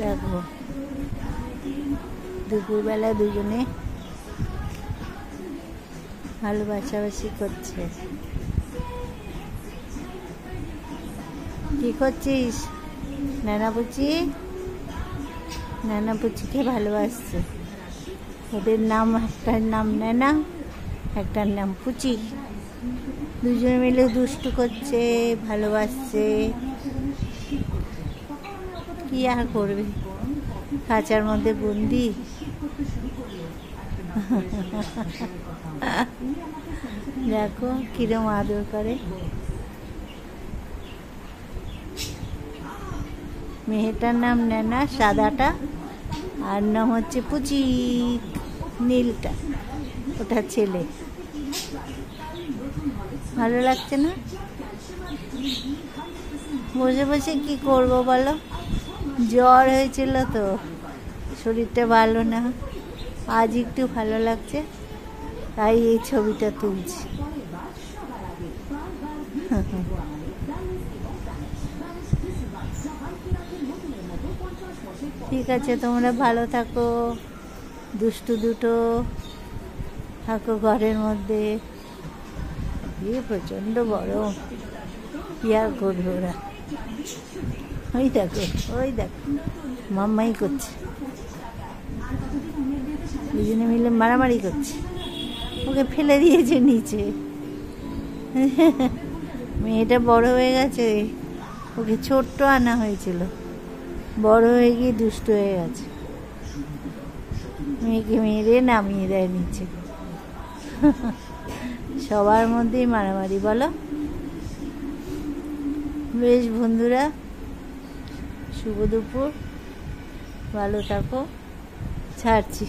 দেখো দুপুরবেলা দুজনে ভালোবাসাবাসি করছে। কি করছিস? নানাপুচি নানাপুচিকে ভালোবাসছে। ওদের নাম, একটার নাম নানা, একটার নাম পুচি। দুজনে মিলে দুষ্টু করছে, ভালোবাসছে। কি আর করবে, খাঁচার মধ্যে বন্দি। দেখো কিরম আদর করে। মেয়েটার নাম নেনা সাদাটা, আর নাম হচ্ছে পুচি নীলটা, ওটা ছেলে। ভালো লাগছে না? বসে বসে কি করব বলো, জ্বর হয়েছিল তো, শরীরটা ভালো না। আজ একটু ভালো লাগছে, তাই এই ছবিটা তুলছি। ঠিক আছে, তোমরা ভালো থাকো, দুষ্টু দুটো থাকো ঘরের মধ্যে। প্রচণ্ড গরম, কি আর করবে ওরা। ওই দেখো মাম্মাই করছে, দুজনে মিলে মারামারি করছে। ওকে ফেলে দিয়েছে নিচে। মেয়েটা বড় হয়ে গেছে, ওকে ছোট্ট আনা হয়েছিল, বড় হয়ে গিয়ে দুষ্ট হয়ে গেছে। মেয়েকে মেরে নামিয়ে দেয় নিচে। সবার মধ্যেই মারামারি বলো। বেশ বন্ধুরা, শুভ দুপুর, ভালো থাকো, ছাড়ছি।